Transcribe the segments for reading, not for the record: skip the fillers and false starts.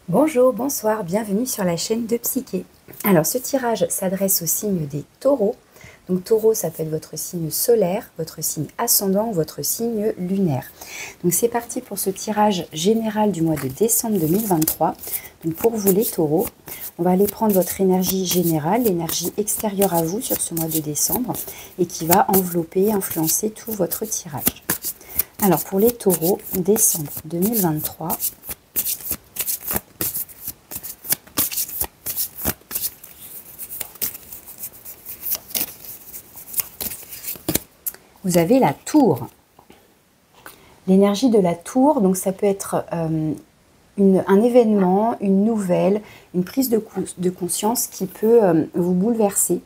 Bonjour, bonsoir, bienvenue sur la chaîne de Psyché. Alors ce tirage s'adresse au signe des taureaux. Donc taureau, ça peut être votre signe solaire, votre signe ascendant, votre signe lunaire. Donc c'est parti pour ce tirage général du mois de décembre 2023. Donc pour vous les taureaux, on va aller prendre votre énergie générale, l'énergie extérieure à vous sur ce mois de décembre et qui va envelopper, influencer tout votre tirage. Alors pour les taureaux, décembre 2023, vous avez la tour. L'énergie de la tour, donc ça peut être un événement, une nouvelle, une prise de conscience qui peut vous bouleverser.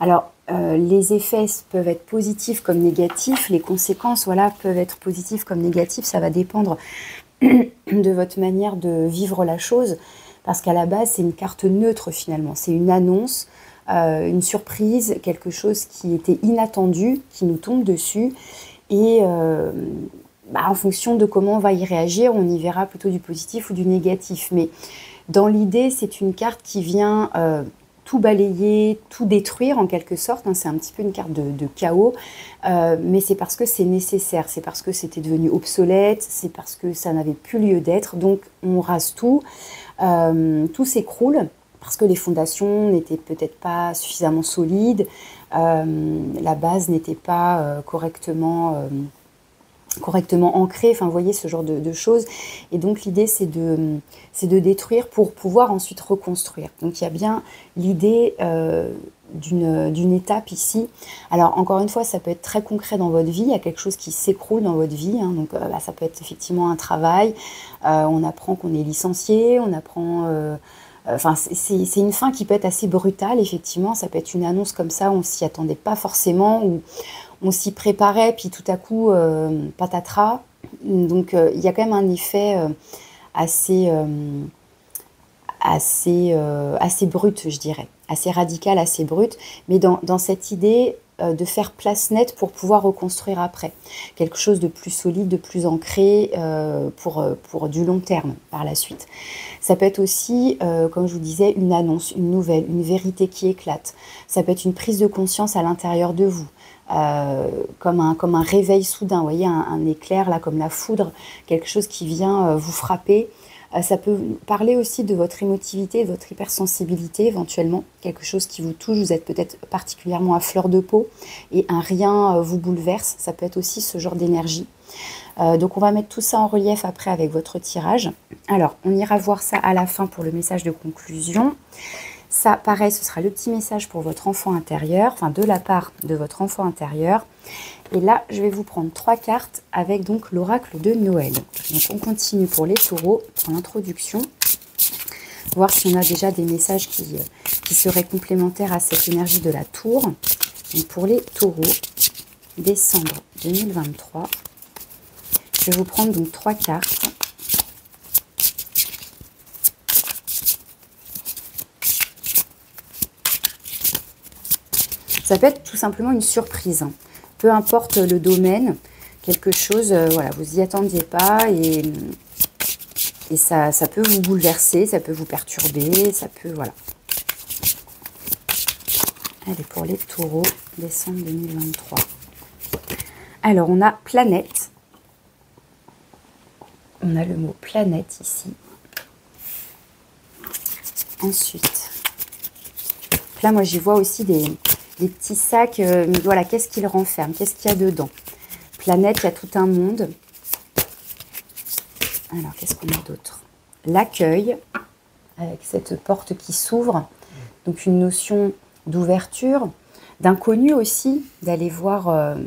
Alors, les effets peuvent être positifs comme négatifs, les conséquences peuvent être positives comme négatives, ça va dépendre de votre manière de vivre la chose, parce qu'à la base, c'est une carte neutre finalement, c'est une annonce, une surprise, quelque chose qui était inattendu, qui nous tombe dessus, et en fonction de comment on va y réagir, on y verra plutôt du positif ou du négatif. Mais dans l'idée, c'est une carte qui vient tout balayer, tout détruire en quelque sorte. C'est un petit peu une carte de chaos, mais c'est parce que c'est nécessaire, c'est parce que c'était devenu obsolète, c'est parce que ça n'avait plus lieu d'être. Donc on rase tout, tout s'écroule parce que les fondations n'étaient peut-être pas suffisamment solides, la base n'était pas correctement ancrée, enfin vous voyez ce genre de choses. Et donc l'idée c'est de détruire pour pouvoir ensuite reconstruire. Donc il y a bien l'idée d'une étape ici. Alors encore une fois, ça peut être très concret dans votre vie, il y a quelque chose qui s'écroule dans votre vie, donc ça peut être effectivement un travail, on apprend qu'on est licencié, on apprend... c'est une fin qui peut être assez brutale, effectivement. Ça peut être une annonce comme ça, on s'y attendait pas forcément, ou on s'y préparait, puis tout à coup, patatras. Donc, il y a quand même un effet assez, assez brut, je dirais. Assez radical, assez brut. Mais dans cette idée de faire place nette pour pouvoir reconstruire après. Quelque chose de plus solide, de plus ancré pour du long terme par la suite. Ça peut être aussi, comme je vous disais, une annonce, une nouvelle, une vérité qui éclate. Ça peut être une prise de conscience à l'intérieur de vous. Comme un réveil soudain, vous voyez, un éclair, là, comme la foudre, quelque chose qui vient vous frapper. Ça peut parler aussi de votre émotivité, de votre hypersensibilité éventuellement, quelque chose qui vous touche, vous êtes peut-être particulièrement à fleur de peau et un rien vous bouleverse, ça peut être aussi ce genre d'énergie. Donc on va mettre tout ça en relief après avec votre tirage. Alors on ira voir ça à la fin pour le message de conclusion. Ça, pareil, ce sera le petit message pour votre enfant intérieur, enfin de la part de votre enfant intérieur. Et là, je vais vous prendre 3 cartes avec donc l'oracle de Noël. Donc on continue pour les taureaux, pour l'introduction. Voir si on a déjà des messages qui seraient complémentaires à cette énergie de la tour. Donc pour les taureaux, décembre 2023, je vais vous prendre donc 3 cartes. Ça peut être tout simplement une surprise, peu importe le domaine, quelque chose, voilà, vous n'y attendiez pas et ça peut vous bouleverser, ça peut vous perturber, ça peut, voilà. Allez, pour les taureaux, décembre 2023. Alors, on a planète. On a le mot planète ici. Ensuite, là, moi, j'y vois aussi des petits sacs. Voilà, qu'est-ce qu'ils renferment? Qu'est-ce qu'il y a dedans? Planète, il y a tout un monde. Alors, qu'est-ce qu'on a d'autre? L'accueil, avec cette porte qui s'ouvre. Donc, une notion d'ouverture, d'inconnu aussi, d'aller voir,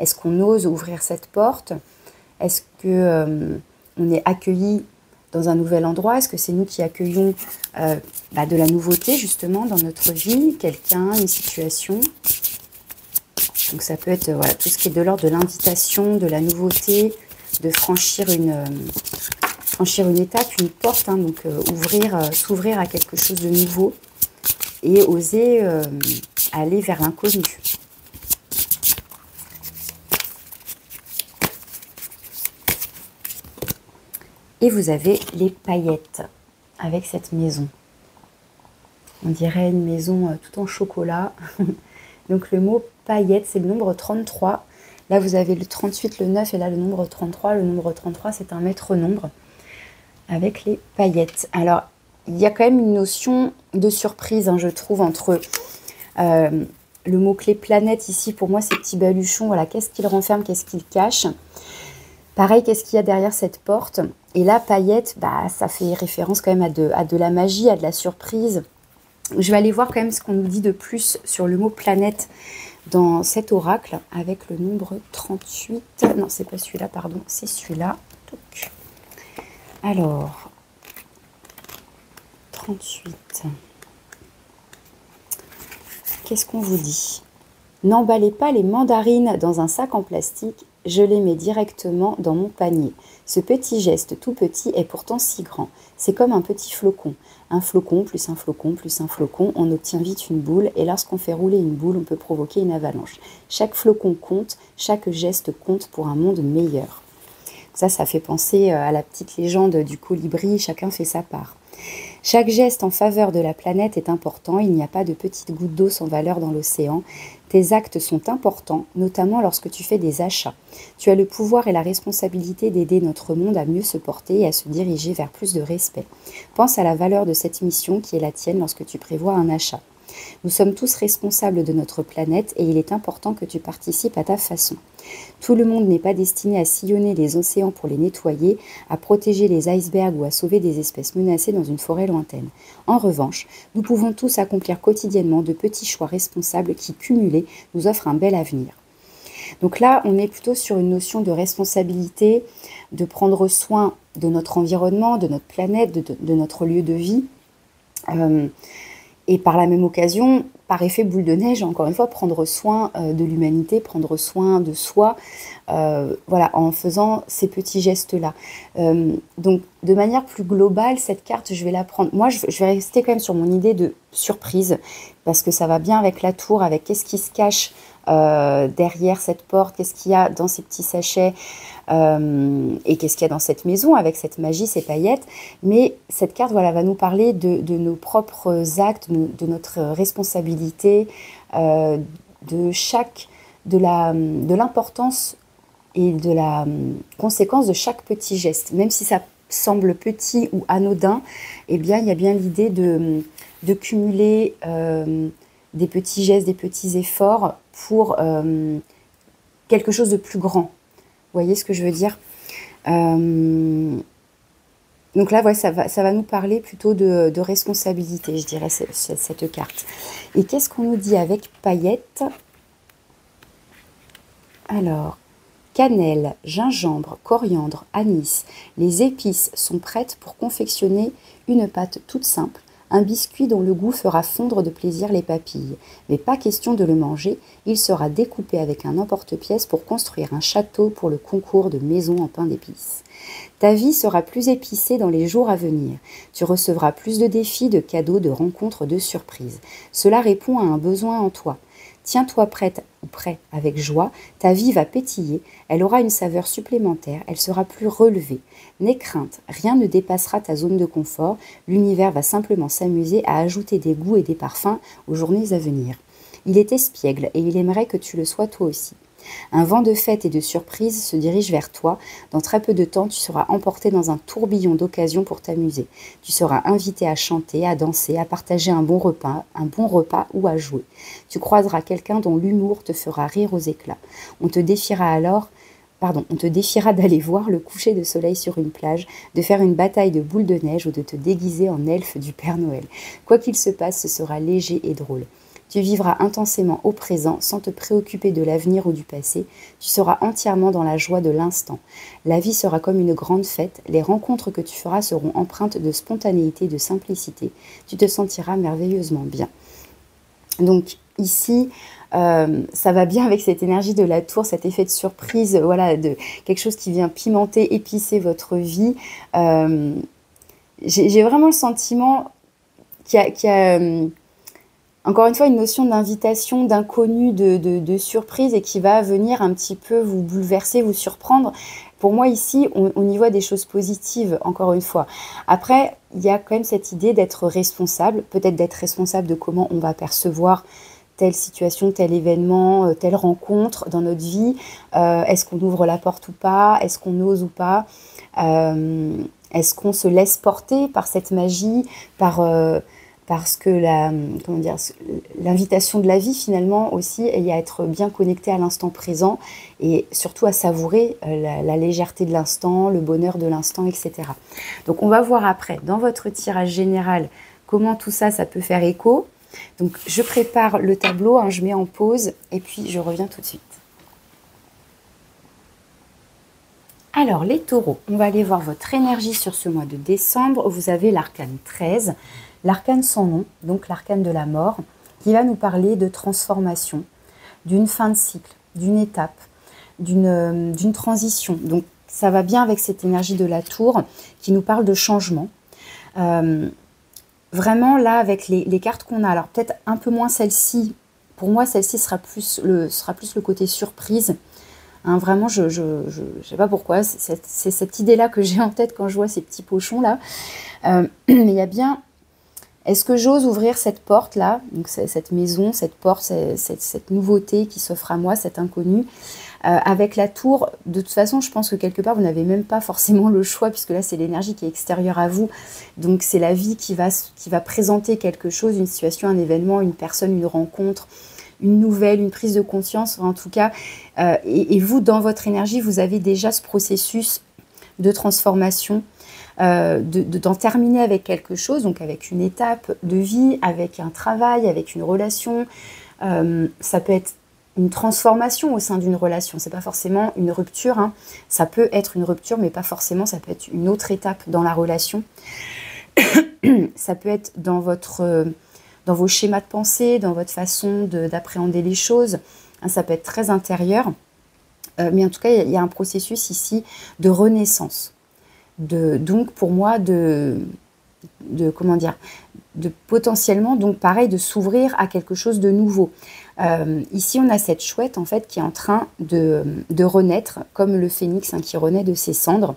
est-ce qu'on ose ouvrir cette porte? Est-ce que on est accueilli dans un nouvel endroit? Est-ce que c'est nous qui accueillons de la nouveauté, justement, dans notre vie? Quelqu'un, une situation? Donc, ça peut être voilà, tout ce qui est de l'ordre de l'invitation, de la nouveauté, de franchir une étape, une porte, donc s'ouvrir à quelque chose de nouveau et oser aller vers l'inconnu. Et vous avez les paillettes. avec cette maison. On dirait une maison tout en chocolat. Donc le mot paillettes, c'est le nombre 33. Là, vous avez le 38, le 9 et là, le nombre 33. Le nombre 33, c'est un maître nombre avec les paillettes. Alors, il y a quand même une notion de surprise, hein, je trouve, entre le mot-clé planète ici. Pour moi, ces petits baluchons, voilà, qu'est-ce qu'il renferme, qu'est-ce qu'il cache. Pareil, qu'est-ce qu'il y a derrière cette porte? Et là, paillettes, bah, ça fait référence quand même à de la magie, à de la surprise. Je vais aller voir quand même ce qu'on nous dit de plus sur le mot planète dans cet oracle avec le nombre 38. Non, c'est pas celui-là, pardon, c'est celui-là. Alors, 38. Qu'est-ce qu'on vous dit? N'emballez pas les mandarines dans un sac en plastique, je les mets directement dans mon panier. Ce petit geste tout petit est pourtant si grand. C'est comme un petit flocon. Un flocon plus un flocon plus un flocon, on obtient vite une boule et lorsqu'on fait rouler une boule, on peut provoquer une avalanche. Chaque flocon compte, chaque geste compte pour un monde meilleur. Ça fait penser à la petite légende du colibri, chacun fait sa part. Chaque geste en faveur de la planète est important, il n'y a pas de petites gouttes d'eau sans valeur dans l'océan. Tes actes sont importants, notamment lorsque tu fais des achats. Tu as le pouvoir et la responsabilité d'aider notre monde à mieux se porter et à se diriger vers plus de respect. Pense à la valeur de cette mission qui est la tienne lorsque tu prévois un achat. Nous sommes tous responsables de notre planète et il est important que tu participes à ta façon. Tout le monde n'est pas destiné à sillonner les océans pour les nettoyer, à protéger les icebergs ou à sauver des espèces menacées dans une forêt lointaine. En revanche, nous pouvons tous accomplir quotidiennement de petits choix responsables qui, cumulés, nous offrent un bel avenir. Donc là, on est plutôt sur une notion de responsabilité, de prendre soin de notre environnement, de notre planète, de notre lieu de vie. Et par la même occasion, par effet boule de neige, encore une fois, prendre soin de l'humanité, prendre soin de soi, voilà, en faisant ces petits gestes-là. Donc, de manière plus globale, cette carte, je vais la prendre. Moi, je vais rester quand même sur mon idée de surprise, parce que ça va bien avec la tour, avec qu'est-ce qui se cache derrière cette porte, qu'est-ce qu'il y a dans ces petits sachets, et qu'est-ce qu'il y a dans cette maison avec cette magie, ces paillettes. Mais cette carte, voilà, va nous parler de nos propres actes, de notre responsabilité, de l'importance et de la conséquence de chaque petit geste. Même si ça semble petit ou anodin, eh bien, il y a bien l'idée de cumuler des petits gestes, des petits efforts pour quelque chose de plus grand. Vous voyez ce que je veux dire? Donc là, ouais, ça va nous parler plutôt de responsabilité, je dirais, cette carte. Et qu'est-ce qu'on nous dit avec paillettes? Alors, cannelle, gingembre, coriandre, anis. Les épices sont prêtes pour confectionner une pâte toute simple. Un biscuit dont le goût fera fondre de plaisir les papilles. Mais pas question de le manger, il sera découpé avec un emporte-pièce pour construire un château pour le concours de maisons en pain d'épices. Ta vie sera plus épicée dans les jours à venir. Tu recevras plus de défis, de cadeaux, de rencontres, de surprises. Cela répond à un besoin en toi. Tiens-toi prête ou prêt avec joie, ta vie va pétiller, elle aura une saveur supplémentaire, elle sera plus relevée. N'aie crainte, rien ne dépassera ta zone de confort, l'univers va simplement s'amuser à ajouter des goûts et des parfums aux journées à venir. Il est espiègle et il aimerait que tu le sois toi aussi. Un vent de fête et de surprise se dirige vers toi. Dans très peu de temps, tu seras emporté dans un tourbillon d'occasions pour t'amuser. Tu seras invité à chanter, à danser, à partager un bon repas ou à jouer. Tu croiseras quelqu'un dont l'humour te fera rire aux éclats. On te défiera d'aller voir le coucher de soleil sur une plage, de faire une bataille de boules de neige ou de te déguiser en elfe du Père Noël. Quoi qu'il se passe, ce sera léger et drôle. Tu vivras intensément au présent sans te préoccuper de l'avenir ou du passé. Tu seras entièrement dans la joie de l'instant. La vie sera comme une grande fête. Les rencontres que tu feras seront empreintes de spontanéité, de simplicité. Tu te sentiras merveilleusement bien. Donc ici, ça va bien avec cette énergie de la tour, cet effet de surprise, voilà, de quelque chose qui vient pimenter, épicer votre vie. J'ai vraiment le sentiment qu'il y a encore une fois, une notion d'invitation, d'inconnu, de surprise et qui va venir un petit peu vous bouleverser, vous surprendre. Pour moi, ici, on y voit des choses positives, encore une fois. Après, il y a quand même cette idée d'être responsable, peut-être d'être responsable de comment on va percevoir telle situation, tel événement, telle rencontre dans notre vie. Est-ce qu'on ouvre la porte ou pas? Est-ce qu'on ose ou pas? Est-ce qu'on se laisse porter par cette magie, parce que l'invitation de la vie finalement aussi est à être bien connecté à l'instant présent et surtout à savourer la légèreté de l'instant, le bonheur de l'instant, etc. Donc on va voir après dans votre tirage général comment tout ça, ça peut faire écho. Donc je prépare le tableau, hein, je mets en pause et puis je reviens tout de suite. Alors les taureaux, on va aller voir votre énergie sur ce mois de décembre. Vous avez l'arcane 13, l'arcane sans nom, donc l'arcane de la mort, qui va nous parler de transformation, d'une fin de cycle, d'une étape, d'une transition. Donc ça va bien avec cette énergie de la tour qui nous parle de changement. Vraiment là avec les cartes qu'on a, alors peut-être un peu moins celle-ci, pour moi celle-ci sera plus le côté surprise. Hein, vraiment, je sais pas pourquoi, c'est cette idée-là que j'ai en tête quand je vois ces petits pochons-là. Mais il y a bien, est-ce que j'ose ouvrir cette porte-là, donc cette maison, cette porte, cette nouveauté qui s'offre à moi, cet inconnu, avec la tour. De toute façon, je pense que quelque part, vous n'avez même pas forcément le choix, puisque là, c'est l'énergie qui est extérieure à vous. Donc, c'est la vie qui va présenter quelque chose, une situation, un événement, une personne, une rencontre, une nouvelle, une prise de conscience, en tout cas. Et vous, dans votre énergie, vous avez déjà ce processus de transformation, d'en terminer avec quelque chose, donc avec une étape de vie, avec un travail, avec une relation. Ça peut être une transformation au sein d'une relation. C'est pas forcément une rupture, hein. Ça peut être une rupture, mais pas forcément. Ça peut être une autre étape dans la relation. Ça peut être dans vos schémas de pensée, dans votre façon d'appréhender les choses. Hein, ça peut être très intérieur. Mais en tout cas, il y a un processus ici de renaissance. Donc, pour moi, comment dire, de potentiellement, donc pareil, de s'ouvrir à quelque chose de nouveau. Ici, on a cette chouette, en fait, qui est en train de renaître, comme le phénix, hein, qui renaît de ses cendres.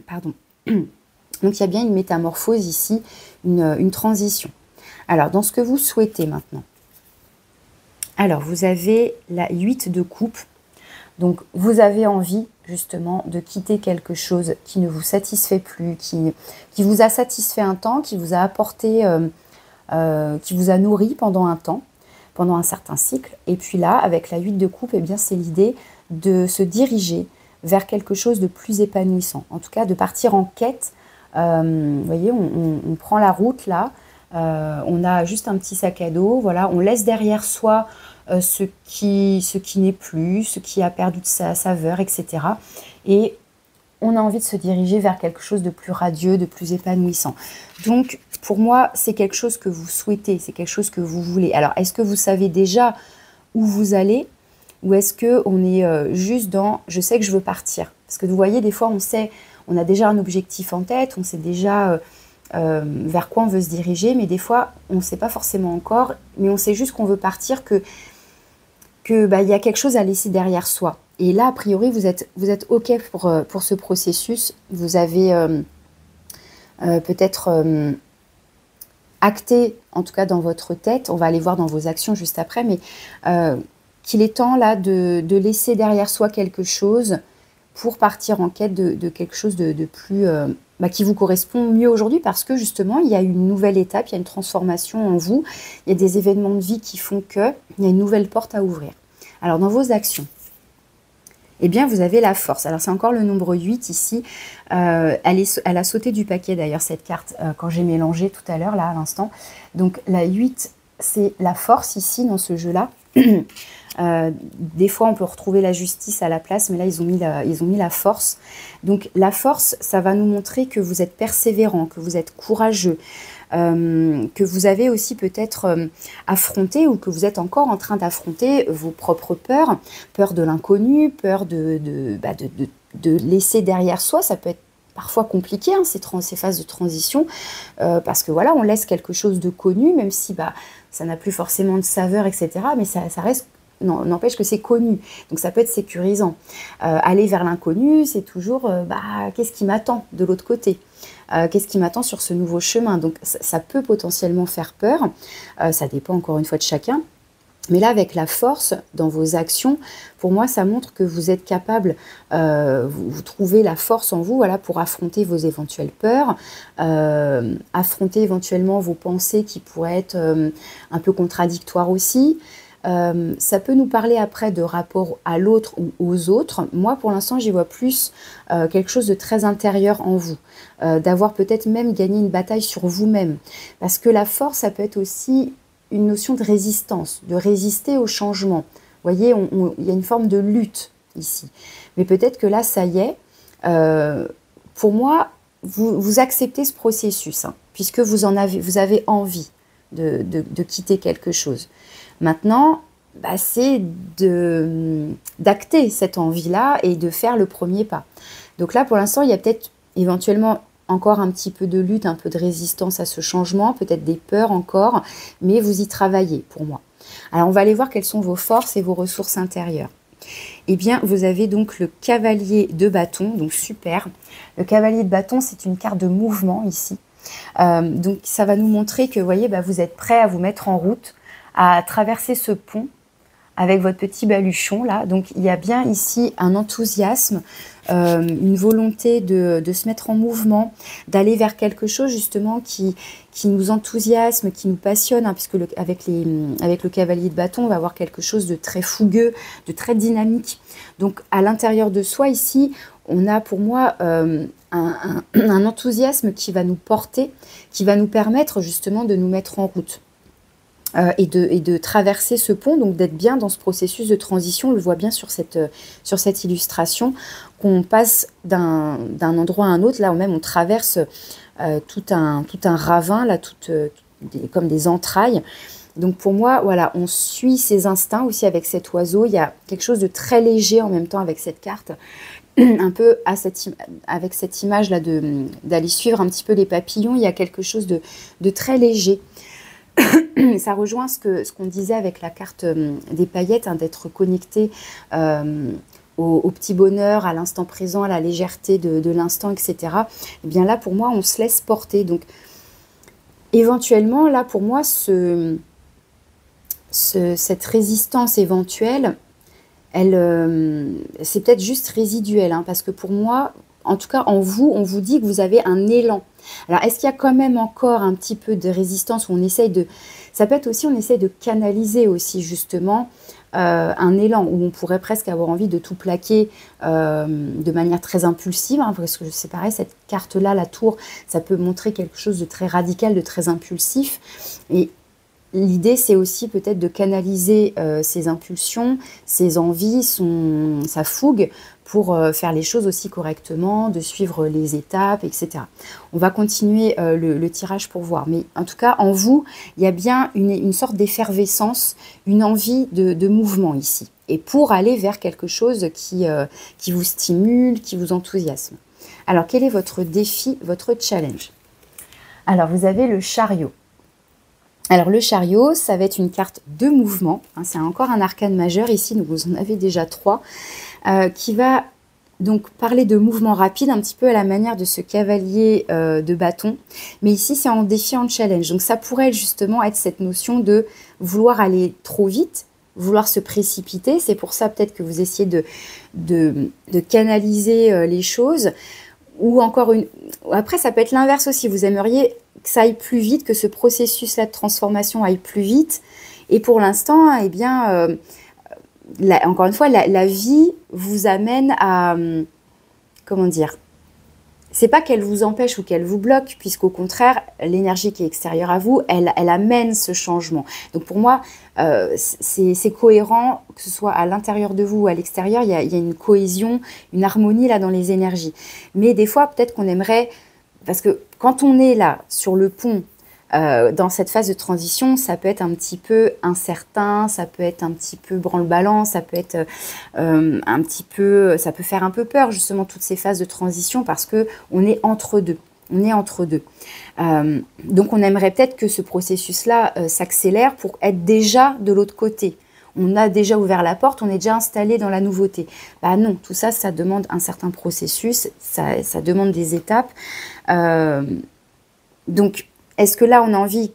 Pardon. Donc, il y a bien une métamorphose ici, une transition. Alors, dans ce que vous souhaitez maintenant. Alors, vous avez la 8 de coupe. Donc, vous avez envie, justement, de quitter quelque chose qui ne vous satisfait plus, qui vous a satisfait un temps, qui vous a apporté, qui vous a nourri pendant un temps, pendant un certain cycle. Et puis là, avec la 8 de coupe, eh bien, c'est l'idée de se diriger vers quelque chose de plus épanouissant. En tout cas, de partir en quête. Vous voyez, on prend la route là. On a juste un petit sac à dos, voilà, on laisse derrière soi ce qui n'est plus, ce qui a perdu de sa saveur, etc. Et on a envie de se diriger vers quelque chose de plus radieux, de plus épanouissant. Donc, pour moi, c'est quelque chose que vous souhaitez, c'est quelque chose que vous voulez. Alors, est-ce que vous savez déjà où vous allez, ou est-ce qu'on est juste dans « je sais que je veux partir ». Parce que vous voyez, des fois, on a déjà un objectif en tête, on sait déjà vers quoi on veut se diriger, mais des fois, on ne sait pas forcément encore, mais on sait juste qu'on veut partir, que y a quelque chose à laisser derrière soi. Et là, a priori, vous êtes OK pour ce processus. Vous avez peut-être acté, en tout cas dans votre tête, on va aller voir dans vos actions juste après, mais qu'il est temps là de laisser derrière soi quelque chose pour partir en quête de quelque chose de plus... qui vous correspond mieux aujourd'hui, parce que justement, il y a une nouvelle étape, il y a une transformation en vous, il y a des événements de vie qui font qu'il y a une nouvelle porte à ouvrir. Alors, dans vos actions, eh bien, vous avez la force. Alors, c'est encore le nombre 8 ici. Elle a sauté du paquet, d'ailleurs, cette carte, quand j'ai mélangé tout à l'heure, là, à l'instant. Donc, la 8, c'est la force ici, dans ce jeu-là. Des fois, on peut retrouver la justice à la place, mais là, ils ont mis la force. Donc, la force, ça va nous montrer que vous êtes persévérant, que vous êtes courageux, que vous avez aussi peut-être affronté, ou que vous êtes encore en train d'affronter vos propres peurs, peur de l'inconnu, peur de laisser derrière soi. Ça peut être parfois compliquées, hein, ces phases de transition, parce que voilà, on laisse quelque chose de connu, même si ça n'a plus forcément de saveur, etc. Mais ça reste, n'empêche que c'est connu. Donc ça peut être sécurisant. Aller vers l'inconnu, c'est toujours, qu'est-ce qui m'attend de l'autre côté? Qu'est-ce qui m'attend sur ce nouveau chemin? Donc ça peut potentiellement faire peur. Ça dépend encore une fois de chacun. Mais là, avec la force dans vos actions, pour moi, ça montre que vous êtes capable, vous trouvez la force en vous, voilà, pour affronter vos éventuelles peurs, affronter éventuellement vos pensées qui pourraient être un peu contradictoires aussi. Ça peut nous parler après de rapport à l'autre ou aux autres. Moi, pour l'instant, j'y vois plus quelque chose de très intérieur en vous, d'avoir peut-être même gagné une bataille sur vous-même. Parce que la force, ça peut être aussi une notion de résistance, de résister au changement. Vous voyez, il y a une forme de lutte ici. Mais peut-être que là, ça y est, pour moi, vous acceptez ce processus, hein, puisque vous avez envie de quitter quelque chose. Maintenant, c'est d'acter cette envie-là et de faire le premier pas. Donc là, pour l'instant, il y a peut-être éventuellement encore un petit peu de lutte, un peu de résistance à ce changement, peut-être des peurs encore, mais vous y travaillez pour moi. Alors on va aller voir quelles sont vos forces et vos ressources intérieures. Eh bien, vous avez donc le cavalier de bâton, donc super. Le cavalier de bâton, c'est une carte de mouvement ici. Donc ça va nous montrer que, vous voyez, vous êtes prêt à vous mettre en route, à traverser ce pont avec votre petit baluchon là. Donc il y a bien ici un enthousiasme, une volonté de se mettre en mouvement, d'aller vers quelque chose justement qui nous enthousiasme, qui nous passionne, hein, puisque avec le cavalier de bâton, on va avoir quelque chose de très fougueux, de très dynamique. Donc à l'intérieur de soi ici, on a pour moi un enthousiasme qui va nous porter, qui va nous permettre justement de nous mettre en route. Et de traverser ce pont, donc d'être bien dans ce processus de transition. On le voit bien sur cette illustration, qu'on passe d'un endroit à un autre, là où même on traverse tout un ravin, là, comme des entrailles. Donc pour moi, voilà, on suit ses instincts aussi avec cet oiseau. Il y a quelque chose de très léger en même temps avec cette carte, un peu avec cette image-là d'aller suivre un petit peu les papillons. Il y a quelque chose de très léger. Ça rejoint ce qu'on disait avec la carte des paillettes, hein, d'être connecté au petit bonheur, à l'instant présent, à la légèreté de l'instant, etc. Et bien là, pour moi, on se laisse porter. Donc, éventuellement, là, pour moi, cette résistance éventuelle, c'est peut-être juste résiduel, hein, parce que pour moi, en tout cas, en vous, on vous dit que vous avez un élan. Alors, est-ce qu'il y a quand même encore un petit peu de résistance où on essaye de... Ça peut être aussi, on essaye de canaliser aussi, justement, un élan où on pourrait presque avoir envie de tout plaquer de manière très impulsive, hein, parce que c'est pareil, cette carte-là, la tour, ça peut montrer quelque chose de très radical, de très impulsif. Et l'idée, c'est aussi peut-être de canaliser ses impulsions, ses envies, sa fougue, pour faire les choses aussi correctement, de suivre les étapes, etc. On va continuer le tirage pour voir. Mais en tout cas, en vous, il y a bien une sorte d'effervescence, une envie de mouvement ici. Et pour aller vers quelque chose qui vous stimule, qui vous enthousiasme. Alors, quel est votre défi, votre challenge? Alors, vous avez le chariot. Alors le chariot, ça va être une carte de mouvement, hein, c'est encore un arcane majeur ici, donc vous en avez déjà 3, qui va donc parler de mouvement rapide, un petit peu à la manière de ce cavalier de bâton, mais ici c'est en défi, en challenge, donc ça pourrait justement être cette notion de vouloir aller trop vite, vouloir se précipiter, c'est pour ça peut-être que vous essayez de canaliser les choses, ou encore après ça peut être l'inverse aussi, vous aimeriez que ça aille plus vite, que ce processus-là de transformation aille plus vite. Et pour l'instant, eh bien, encore une fois, la vie vous amène à... comment dire? C'est pas qu'elle vous empêche ou qu'elle vous bloque, puisqu'au contraire, l'énergie qui est extérieure à vous, elle amène ce changement. Donc pour moi, c'est cohérent, que ce soit à l'intérieur de vous ou à l'extérieur, il y a une cohésion, une harmonie là dans les énergies. Mais des fois, peut-être qu'on aimerait... Parce que quand on est là, sur le pont, dans cette phase de transition, ça peut être un petit peu incertain, ça peut être un petit peu branle-ballant, ça peut être un petit peu, ça peut faire un peu peur justement toutes ces phases de transition parce que on est entre deux. On est entre deux. Donc on aimerait peut-être que ce processus-là s'accélère pour être déjà de l'autre côté. On a déjà ouvert la porte, on est déjà installé dans la nouveauté. Bah non, tout ça, ça demande un certain processus, ça demande des étapes. Donc, est-ce que là, on a envie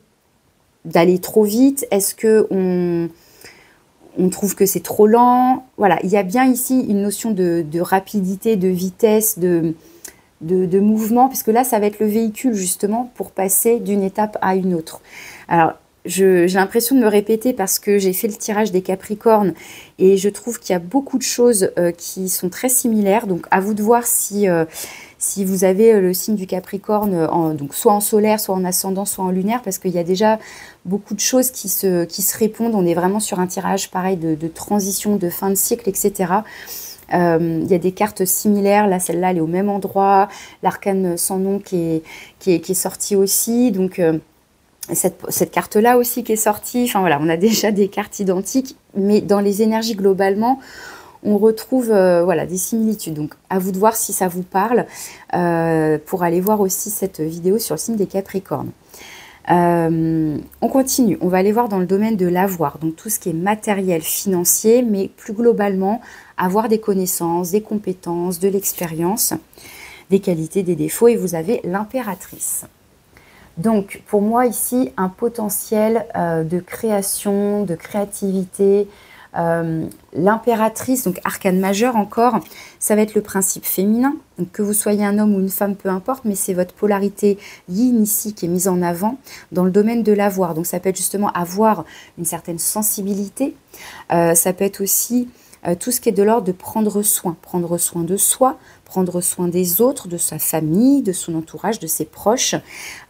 d'aller trop vite? Est-ce qu'on trouve que c'est trop lent? Voilà, il y a bien ici une notion de rapidité, de vitesse, de mouvement, parce que là, ça va être le véhicule justement pour passer d'une étape à une autre. Alors, j'ai l'impression de me répéter parce que j'ai fait le tirage des Capricornes et je trouve qu'il y a beaucoup de choses qui sont très similaires. Donc, à vous de voir si vous avez le signe du Capricorne, donc soit en solaire, soit en ascendant, soit en lunaire, parce qu'il y a déjà beaucoup de choses qui se répondent. On est vraiment sur un tirage pareil de transition, de fin de cycle, etc. Il y a des cartes similaires, là celle-là elle est au même endroit, l'arcane sans nom qui est sortie aussi, donc cette carte-là aussi qui est sortie, enfin voilà, on a déjà des cartes identiques, mais dans les énergies globalement, on retrouve voilà, des similitudes. Donc à vous de voir si ça vous parle, pour aller voir aussi cette vidéo sur le signe des Capricornes. On continue, on va aller voir dans le domaine de l'avoir, donc tout ce qui est matériel, financier, mais plus globalement, avoir des connaissances, des compétences, de l'expérience, des qualités, des défauts, et vous avez l'impératrice. Donc pour moi ici, un potentiel de création, de créativité. L'impératrice, donc arcane majeur encore, ça va être le principe féminin, donc que vous soyez un homme ou une femme, peu importe, mais c'est votre polarité yin ici qui est mise en avant dans le domaine de l'avoir. Donc ça peut être justement avoir une certaine sensibilité, ça peut être aussi tout ce qui est de l'ordre de prendre soin de soi, prendre soin des autres, de sa famille, de son entourage, de ses proches.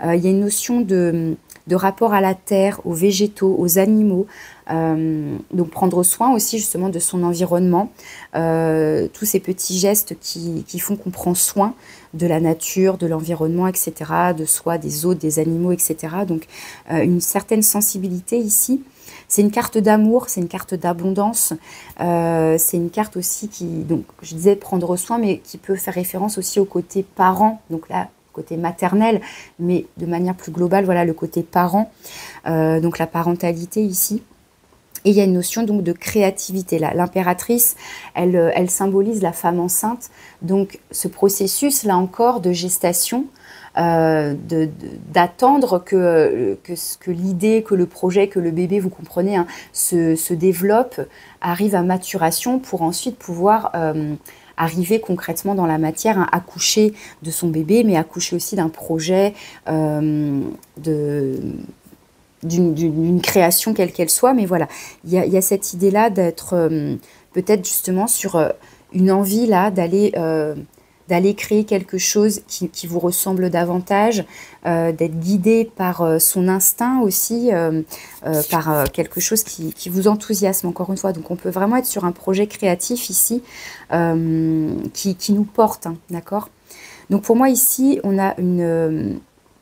Il y a une notion de rapport à la terre, aux végétaux, aux animaux, donc prendre soin aussi justement de son environnement, tous ces petits gestes qui font qu'on prend soin de la nature, de l'environnement, etc., de soi, des autres, des animaux, etc. Donc une certaine sensibilité ici. C'est une carte d'amour, c'est une carte d'abondance, c'est une carte aussi qui, donc je disais prendre soin, mais qui peut faire référence aussi au côté parent, donc là, côté maternel, mais de manière plus globale, voilà, le côté parent, donc la parentalité ici. Et il y a une notion donc de créativité. L'impératrice, elle symbolise la femme enceinte, donc ce processus, là encore, de gestation, d'attendre que l'idée, que le projet, que le bébé, vous comprenez, hein, se développe, arrive à maturation pour ensuite pouvoir arriver concrètement dans la matière, hein, accoucher de son bébé, mais accoucher aussi d'un projet, d'une création quelle qu'elle soit. Mais voilà, il y a cette idée-là d'être peut-être justement sur une envie là d'aller créer quelque chose qui vous ressemble davantage, d'être guidé par son instinct aussi, par quelque chose qui vous enthousiasme, encore une fois. Donc on peut vraiment être sur un projet créatif ici qui nous porte, hein, d'accord? Donc pour moi ici, on a une...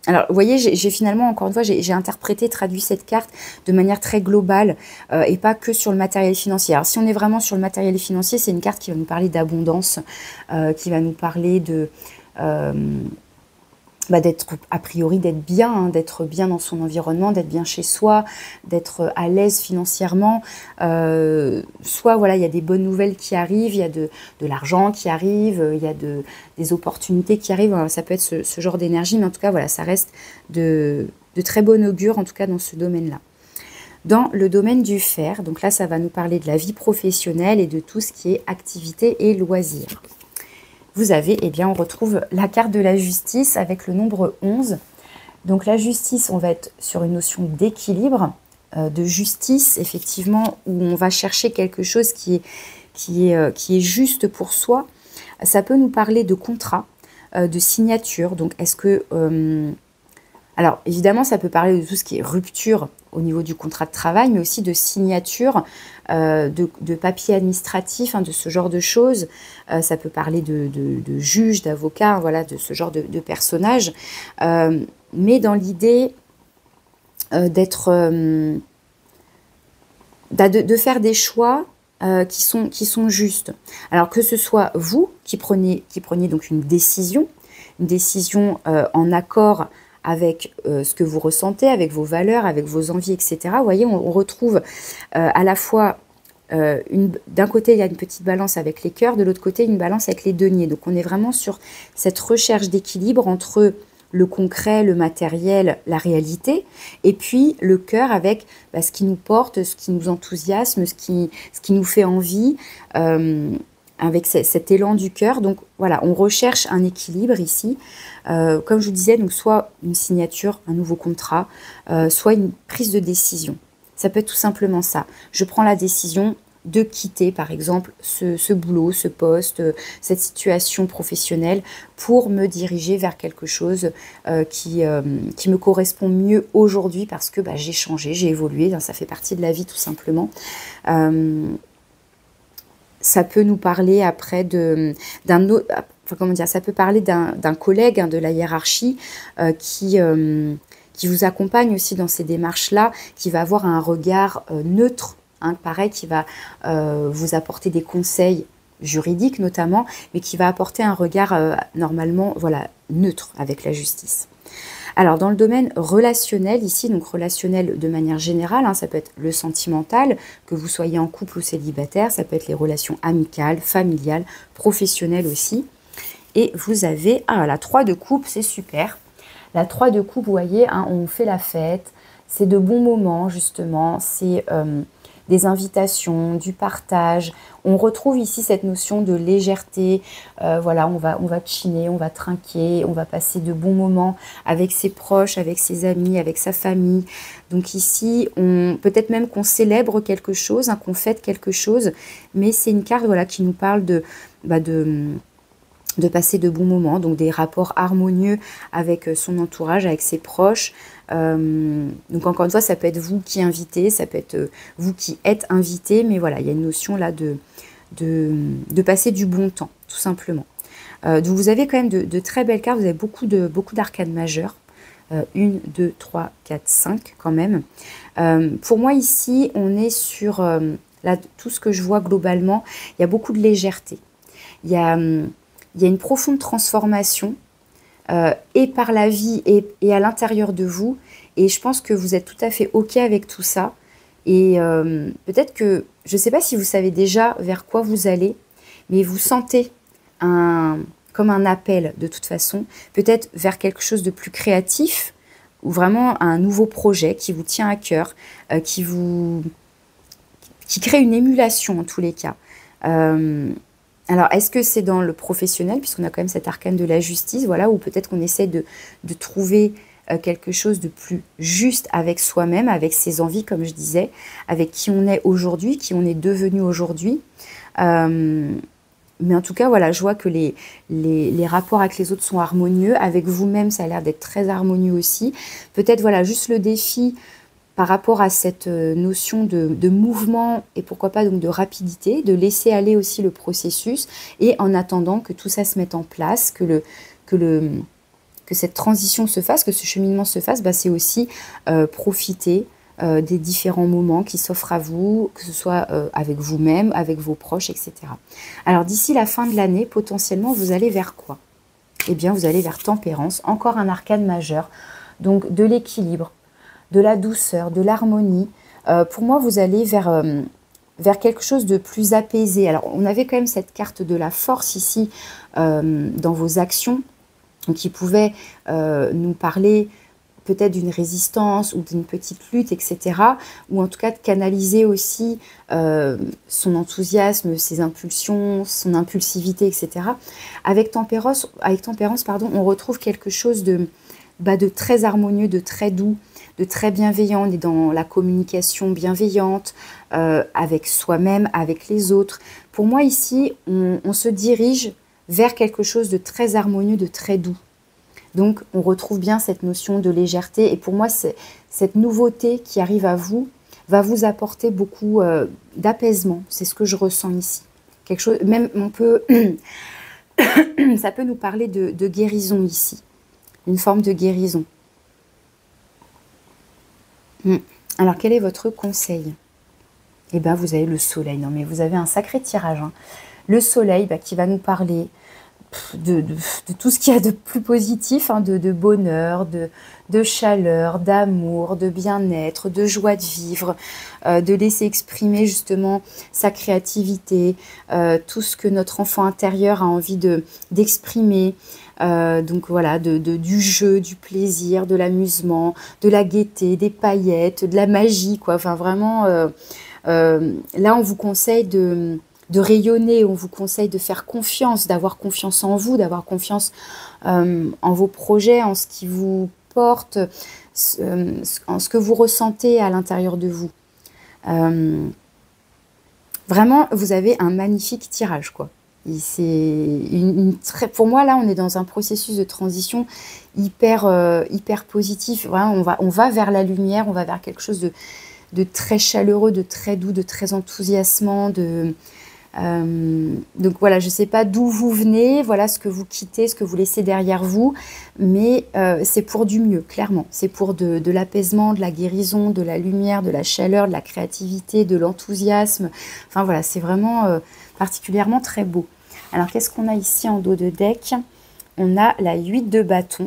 Alors, vous voyez, j'ai finalement, encore une fois, j'ai interprété, traduit cette carte de manière très globale et pas que sur le matériel financier. Alors, si on est vraiment sur le matériel financier, c'est une carte qui va nous parler d'abondance, qui va nous parler de... d'être a priori d'être bien, hein, d'être bien dans son environnement, d'être bien chez soi, d'être à l'aise financièrement. Soit voilà, il y a des bonnes nouvelles qui arrivent, il y a de l'argent qui arrive, il y a des opportunités qui arrivent. Alors, ça peut être ce genre d'énergie, mais en tout cas voilà, ça reste de très bon augure, en tout cas dans ce domaine-là. Dans le domaine du fer, donc là ça va nous parler de la vie professionnelle et de tout ce qui est activité et loisirs. Vous avez, eh bien, on retrouve la carte de la justice avec le nombre 11. Donc la justice, on va être sur une notion d'équilibre, de justice, effectivement, où on va chercher quelque chose qui est juste pour soi. Ça peut nous parler de contrat, de signature. Donc est-ce que... alors évidemment, ça peut parler de tout ce qui est rupture au niveau du contrat de travail, mais aussi de signature, de papier administratif, hein, de ce genre de choses. Ça peut parler de juges, d'avocats, voilà, de ce genre de personnages. Mais dans l'idée, de faire des choix qui sont justes. Alors que ce soit vous qui preniez donc une décision en accord avec ce que vous ressentez, avec vos valeurs, avec vos envies, etc. Vous voyez, on retrouve à la fois d'un côté, il y a une petite balance avec les cœurs, de l'autre côté, une balance avec les deniers. Donc, on est vraiment sur cette recherche d'équilibre entre le concret, le matériel, la réalité, et puis le cœur avec ce qui nous porte, ce qui nous enthousiasme, ce qui nous fait envie, avec cet élan du cœur. Donc, voilà, on recherche un équilibre ici. Comme je vous disais, donc soit une signature, un nouveau contrat, soit une prise de décision. Ça peut être tout simplement ça. Je prends la décision de quitter, par exemple, ce boulot, ce poste, cette situation professionnelle pour me diriger vers quelque chose qui me correspond mieux aujourd'hui parce que j'ai changé, j'ai évolué, ça fait partie de la vie tout simplement. Ça peut nous parler après d'un autre... Enfin, comment dire, ça peut parler d'un collègue de la hiérarchie qui vous accompagne aussi dans ces démarches-là, qui va avoir un regard neutre, pareil, qui va vous apporter des conseils juridiques notamment, mais qui va apporter un regard normalement neutre avec la justice. Alors dans le domaine relationnel ici, donc relationnel de manière générale, ça peut être le sentimental, que vous soyez en couple ou célibataire, ça peut être les relations amicales, familiales, professionnelles aussi. Et vous avez la 3 de coupe, c'est super. La 3 de coupe, vous voyez, on fait la fête, c'est de bons moments justement, c'est des invitations, du partage. On retrouve ici cette notion de légèreté. Voilà, on va chiner, on va trinquer, on va passer de bons moments avec ses proches, avec ses amis, avec sa famille. Donc ici, peut-être même qu'on célèbre quelque chose, qu'on fête quelque chose, mais c'est une carte qui nous parle de passer de bons moments, donc des rapports harmonieux avec son entourage, avec ses proches. Donc encore une fois, ça peut être vous qui invitez, ça peut être vous qui êtes invité, mais voilà, il y a une notion là de passer du bon temps, tout simplement. Donc vous avez quand même de très belles cartes, vous avez beaucoup d'arcanes majeures. 1, 2, 3, 4, 5 quand même. Pour moi ici, on est sur là, tout ce que je vois globalement, il y a beaucoup de légèreté. Il y a une profonde transformation et par la vie et à l'intérieur de vous. Et je pense que vous êtes tout à fait OK avec tout ça. Et peut-être que, je ne sais pas si vous savez déjà vers quoi vous allez, mais vous sentez comme un appel de toute façon, peut-être vers quelque chose de plus créatif ou vraiment un nouveau projet qui vous tient à cœur, qui crée une émulation en tous les cas. Alors, est-ce que c'est dans le professionnel, puisqu'on a quand même cet arcane de la justice, voilà, ou peut-être qu'on essaie de trouver quelque chose de plus juste avec soi-même, avec ses envies, comme je disais, avec qui on est aujourd'hui, qui on est devenu aujourd'hui. Mais en tout cas, voilà, je vois que les rapports avec les autres sont harmonieux. Avec vous-même, ça a l'air d'être très harmonieux aussi. Peut-être, voilà, juste le défi par rapport à cette notion de mouvement et pourquoi pas donc de rapidité, de laisser aller aussi le processus et en attendant que tout ça se mette en place, que cette transition se fasse, que ce cheminement se fasse, c'est aussi profiter des différents moments qui s'offrent à vous, que ce soit avec vous-même, avec vos proches, etc. Alors d'ici la fin de l'année, potentiellement, vous allez vers quoi? Eh bien, vous allez vers Tempérance, encore un arcane majeur, donc de l'équilibre, de la douceur, de l'harmonie. Pour moi, vous allez vers quelque chose de plus apaisé. Alors, on avait quand même cette carte de la force ici dans vos actions, qui pouvait nous parler peut-être d'une résistance ou d'une petite lutte, etc. Ou en tout cas de canaliser aussi son enthousiasme, ses impulsions, son impulsivité, etc. Avec Tempérance, on retrouve quelque chose de très harmonieux, de très doux, de très bienveillant. On est dans la communication bienveillante avec soi-même, avec les autres. Pour moi ici, on se dirige vers quelque chose de très harmonieux, de très doux. Donc on retrouve bien cette notion de légèreté et pour moi cette nouveauté qui arrive à vous va vous apporter beaucoup d'apaisement. C'est ce que je ressens ici. Quelque chose, même ça peut nous parler de guérison ici, une forme de guérison. Mm. Alors, quel est votre conseil? Eh bien, vous avez le soleil. Non, mais vous avez un sacré tirage, hein. Le soleil qui va nous parler de tout ce qu'il y a de plus positif, hein, de bonheur, de chaleur, d'amour, de bien-être, de joie de vivre, de laisser exprimer justement sa créativité, tout ce que notre enfant intérieur a envie d'exprimer. Donc voilà, du jeu, du plaisir, de l'amusement, de la gaieté, des paillettes, de la magie, quoi. Enfin vraiment, là on vous conseille de rayonner, on vous conseille de faire confiance, d'avoir confiance en vous, d'avoir confiance en vos projets, en ce qui vous porte, en ce que vous ressentez à l'intérieur de vous. Vraiment, vous avez un magnifique tirage, quoi. Pour moi, là, on est dans un processus de transition hyper positif. Voilà, on va vers la lumière, on va vers quelque chose de très chaleureux, de très doux, de très enthousiasmant, donc voilà, je ne sais pas d'où vous venez, voilà ce que vous quittez, ce que vous laissez derrière vous, mais c'est pour du mieux, clairement. C'est pour de l'apaisement, de la guérison, de la lumière, de la chaleur, de la créativité, de l'enthousiasme. Enfin voilà, c'est vraiment particulièrement très beau. Alors qu'est-ce qu'on a ici en dos de deck? On a la 8 de bâton.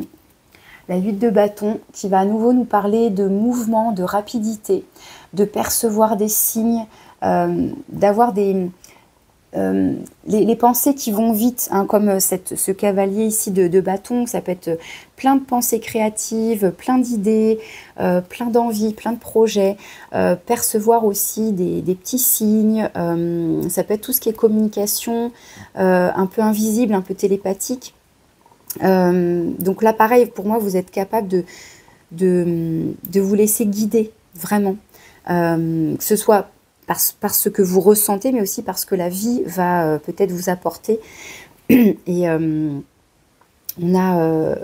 La 8 de bâton qui va à nouveau nous parler de mouvement, de rapidité, de percevoir des signes, d'avoir les pensées qui vont vite, hein, comme ce cavalier ici de bâton. Ça peut être plein de pensées créatives, plein d'idées, plein d'envies, plein de projets. Percevoir aussi des petits signes. Ça peut être tout ce qui est communication, un peu invisible, un peu télépathique. Donc là, pareil, pour moi, vous êtes capable de vous laisser guider, vraiment. Que ce soit par ce que vous ressentez, mais aussi parce que la vie va peut-être vous apporter. Et on a,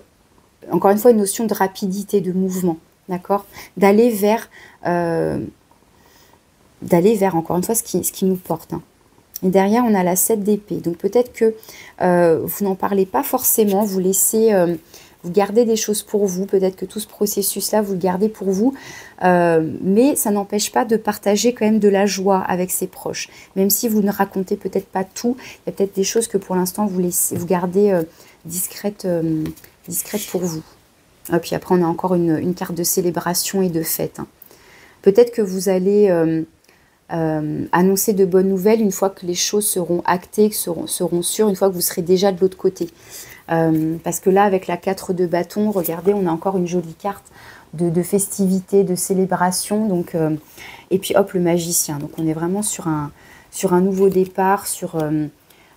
encore une fois, une notion de rapidité, de mouvement, d'accord? D'aller vers, encore une fois, ce qui nous porte, hein. Et derrière, on a la 7 d'épée. Donc peut-être que vous n'en parlez pas forcément, vous laissez... vous gardez des choses pour vous, peut-être que tout ce processus-là, vous le gardez pour vous, mais ça n'empêche pas de partager quand même de la joie avec ses proches. Même si vous ne racontez peut-être pas tout, il y a peut-être des choses que pour l'instant, vous gardez discrètes pour vous. Et puis après, on a encore une carte de célébration et de fête, hein. Peut-être que vous allez annoncer de bonnes nouvelles une fois que les choses seront actées, seront sûres, une fois que vous serez déjà de l'autre côté. Parce que là, avec la 4 de bâton, regardez, on a encore une jolie carte de festivité, de célébration. Donc, et puis hop, le magicien. Donc on est vraiment sur un nouveau départ, sur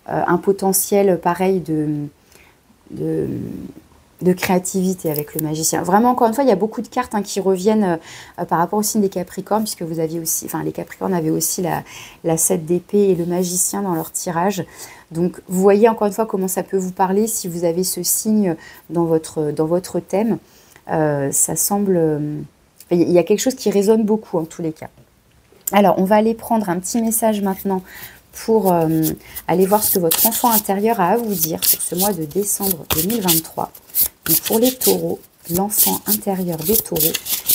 un potentiel pareil de créativité avec le magicien. Vraiment, encore une fois, il y a beaucoup de cartes, hein, qui reviennent par rapport au signe des Capricornes, puisque vous aviez aussi, enfin les Capricornes avaient aussi la 7 d'épée et le magicien dans leur tirage. Donc vous voyez encore une fois comment ça peut vous parler si vous avez ce signe dans votre thème. Ça semble... il y a quelque chose qui résonne beaucoup en tous les cas. Alors on va aller prendre un petit message maintenant pour aller voir ce que votre enfant intérieur a à vous dire pour ce mois de décembre 2023. Donc pour les taureaux, l'enfant intérieur des taureaux,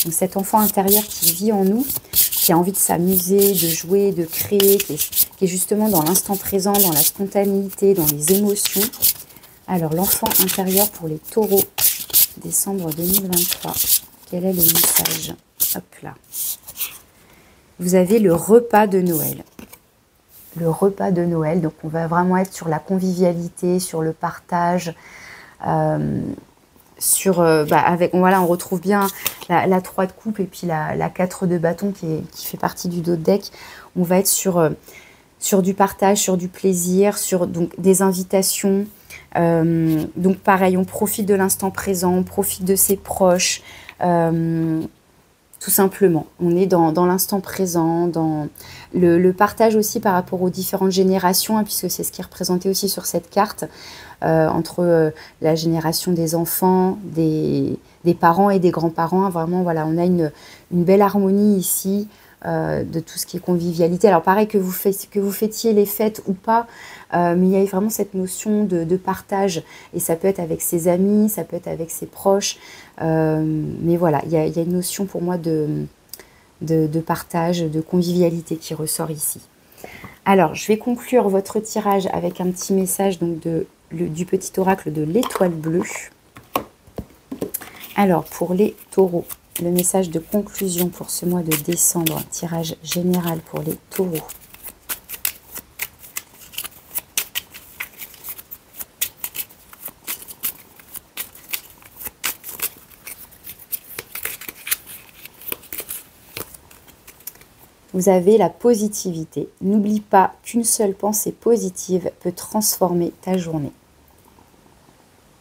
donc cet enfant intérieur qui vit en nous, qui a envie de s'amuser, de jouer, de créer, qui est justement dans l'instant présent, dans la spontanéité, dans les émotions. Alors l'enfant intérieur pour les taureaux, décembre 2023, quel est le message? Hop là. Vous avez le repas de Noël. Le repas de Noël, donc on va vraiment être sur la convivialité, sur le partage, voilà, on retrouve bien la 3 de coupe et puis la 4 de bâton qui fait partie du dos de deck. On va être sur du partage, sur du plaisir, sur donc des invitations. Donc pareil, on profite de l'instant présent, on profite de ses proches. Tout simplement, on est dans l'instant présent, dans le partage aussi par rapport aux différentes générations, hein, puisque c'est ce qui est représenté aussi sur cette carte, entre la génération des enfants, des parents et des grands-parents. Hein, vraiment, voilà, on a une belle harmonie ici, de tout ce qui est convivialité. Alors pareil, que vous fêtiez les fêtes ou pas, mais il y a vraiment cette notion de partage, et ça peut être avec ses amis, ça peut être avec ses proches, mais voilà, il y a une notion pour moi de partage, de convivialité qui ressort ici. Alors, je vais conclure votre tirage avec un petit message donc du petit oracle de l'étoile bleue. Alors, pour les taureaux, le message de conclusion pour ce mois de décembre, tirage général pour les taureaux. Vous avez la positivité. N'oublie pas qu'une seule pensée positive peut transformer ta journée.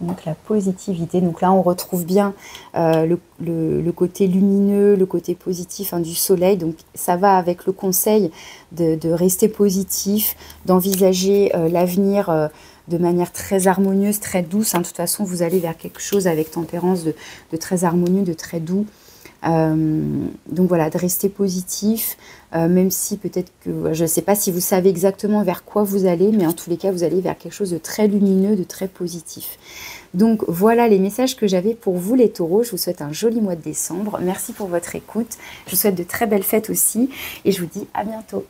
Donc la positivité. Donc là, on retrouve bien le côté lumineux, le côté positif du soleil. Donc ça va avec le conseil de rester positif, d'envisager l'avenir de manière très harmonieuse, très douce. De toute façon, vous allez vers quelque chose avec tempérance de très harmonieux, de très doux. Donc voilà, de rester positif, même si peut-être que, je ne sais pas si vous savez exactement vers quoi vous allez, mais en tous les cas, vous allez vers quelque chose de très lumineux, de très positif. Donc voilà les messages que j'avais pour vous les taureaux. Je vous souhaite un joli mois de décembre. Merci pour votre écoute. Je vous souhaite de très belles fêtes aussi et je vous dis à bientôt.